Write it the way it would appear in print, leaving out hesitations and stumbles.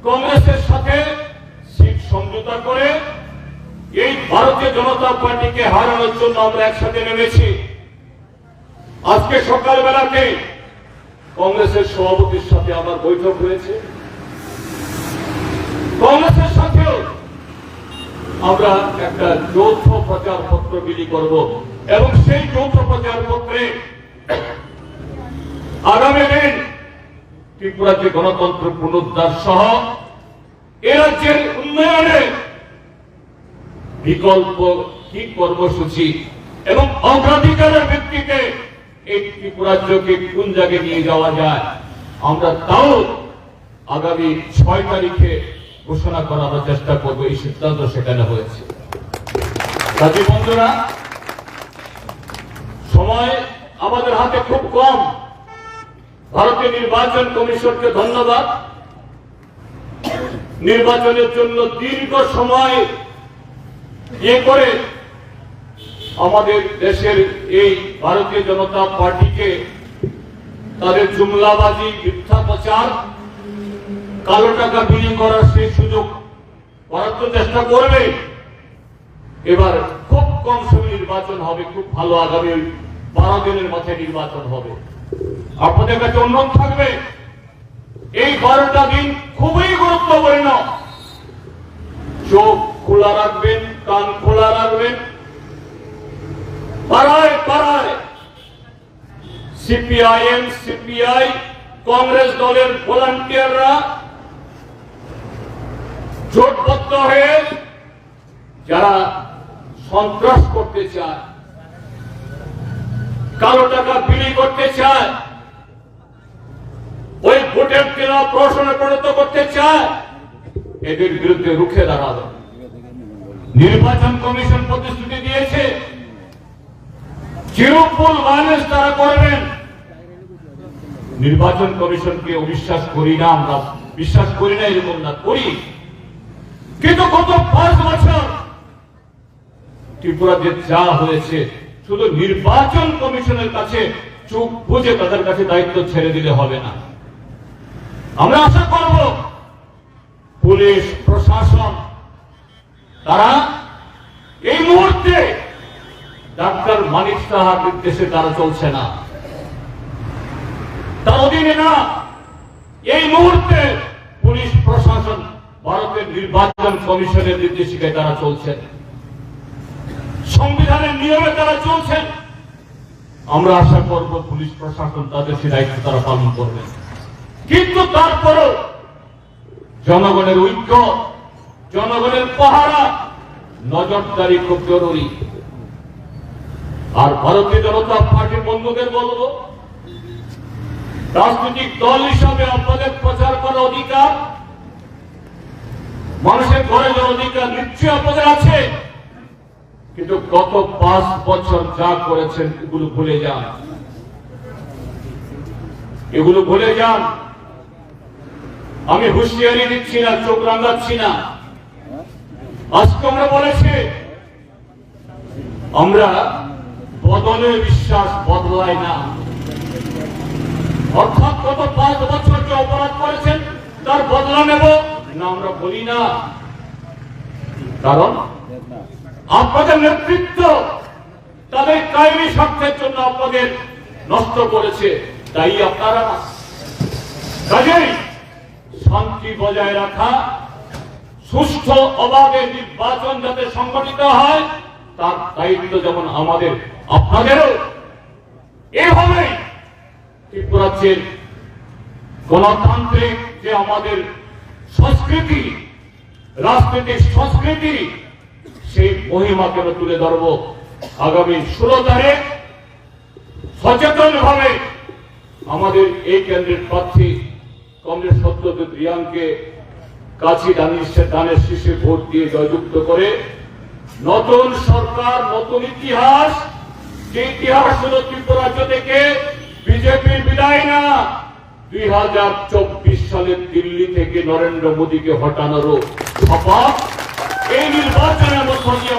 কংগ্রেসের সাথে সিট সমঝোতা করে এই ভারতীয় জনতা পার্টিকে হারানোর জন্য আমরা একসাথে নেমেছি। আজকে সকালবেলাতে কংগ্রেসের সভাপতির সাথে আমার বৈঠক হয়েছে। কংগ্রেসের সাথেও আমরা একটা যৌথ প্রচার পত্র বিলি করব এবং সেই যৌথ প্রচার পত্রে আগামী দিন ত্রিপুরাতে গণতন্ত্র পুনরুদ্ধার সহ এ রাজ্যের উন্নয়নে বিকল্প কি কর্মসূচি এবং অগ্রাধিকারের ভিত্তিতে এই ত্রিপুরা রাজ্যকে কোন জায়গায় নিয়ে যাওয়া যায় আমরা তাও আগামী 6 তারিখে ঘোষণা করার চেষ্টা করব। এই সিদ্ধান্ত সেখানে হয়েছে। সাথী বন্ধুরা, সময় আমাদের হাতে খুব কম। ভারতীয় নির্বাচন কমিশনকে ধন্যবাদ। নির্বাচনের জন্য দীর্ঘ সময় করে আমাদের দেশের এই ভারতীয় জনতা পার্টিকে তাদের জুমলাবাজি, মিথ্যা প্রচার, কালো টাকা বিনিয়োগ করার সেই সুযোগ করার তো চেষ্টা করবে। এবার খুব কম সময় নির্বাচন হবে, খুব ভালো। আগামী 12 দিনের মাথায় নির্বাচন হবে। আপনাদের কাছে অনুরোধ থাকবে, এই 12টা দিন খুবই গুরুত্বপূর্ণ। চোখ খোলা রাখবেন, কান খোলা রাখবেন। পাড়ায় পাড়ায় সিপিআইএম, সিপিআই, কংগ্রেস দলের ভলান্টিয়াররা জোটবদ্ধ হয়ে যারা সন্ত্রাস করতে চায়, কালো টাকা বিলি করতে চায়, ওই ভোটের কেনা প্রশ্নে পরিণত করতে চায়, এদের বিরুদ্ধে রুখে দাঁড়াবে। নির্বাচন কমিশন প্রতিশ্রুতি দিয়েছে জিরো পোল ভায়োলেন্স তারা করবেন। নির্বাচন কমিশনকে অবিশ্বাস করি না, আমরা বিশ্বাস করি না এরকম না, করি। কিন্তু গত 5 বছর ত্রিপুরাতে যা হয়েছে, শুধু নির্বাচন কমিশনের কাছে চোখ বুঝে তাদের কাছে দায়িত্ব ছেড়ে দিলে হবে না। আমরা আশা করব পুলিশ প্রশাসন তারা এই মুহূর্তে ডাক্তার মানিক সাহার নির্দেশে তারা চলছে না, তার অধীনে না। এই মুহূর্তে পুলিশ প্রশাসন ভারতের নির্বাচন কমিশনের নির্দেশিকায় তারা চলছেন, সংবিধানের নিয়মে তারা চলছেন। আমরা আশা করব পুলিশ প্রশাসন তাদের সে দায়িত্ব তারা পালন করবে। কিন্তু তারপরও জনগণের ঐক্য, জনগণের পাহারা, নজরদারি খুব জরুরি। আর ভারতীয় জনতা পার্টির বন্ধুদের বলবো, রাজনৈতিক দল হিসাবে আপনাদের প্রচার করার অধিকার, মানুষের ঘরে যাওয়ার অধিকার নিশ্চয়ই আপনাদের আছে। কিন্তু গত 5 বছর যা করেছেন এগুলো ভুলে যান, এগুলো ভুলে যান। আমি হুঁশিয়ারি দিচ্ছি না, চোখ রাঙাচ্ছি না। আজকে আমরা বলেছি আমরা বদলে বিশ্বাস বদলাই না। অর্থাৎ গত 5 বছর যে অপরাধ করেছেন তার বদলা নেব না, আমরা বলি না। কারণ আপনাদের নেতৃত্ব তাদের কায়েমি স্বার্থের জন্য আপনাদের নষ্ট করেছে, তাই আপনারা কাজেই শান্তি বজায় রাখা, সুষ্ঠু অবাধে নির্বাচন যাতে সংগঠিত হয় তার দায়িত্ব যেমন আমাদের, আপনাদেরও। এভাবে ত্রিপুরাজ্যের গণতান্ত্রিক যে আমাদের সংস্কৃতি, রাজনৈতিক সংস্কৃতি, সেই মহিমাকে তুলে ধরব। আগামী 16 তারিখ সচেতন ভাবে আমাদের এই কেন্দ্রের প্রার্থী কংগ্রেস সত্যজিৎ রিয়াংকে কাছি দানের শীর্ষে ভোট দিয়ে জয়যুক্ত করে নতুন সরকার, নতুন ইতিহাস, যে ইতিহাস হল ত্রিপুরা রাজ্য থেকে বিজেপির বিদায় না, 2024 সালে দিল্লি থেকে নরেন্দ্র মোদীকে হটানোরও শপথ এই নির্বাচনের মধ্য দিয়ে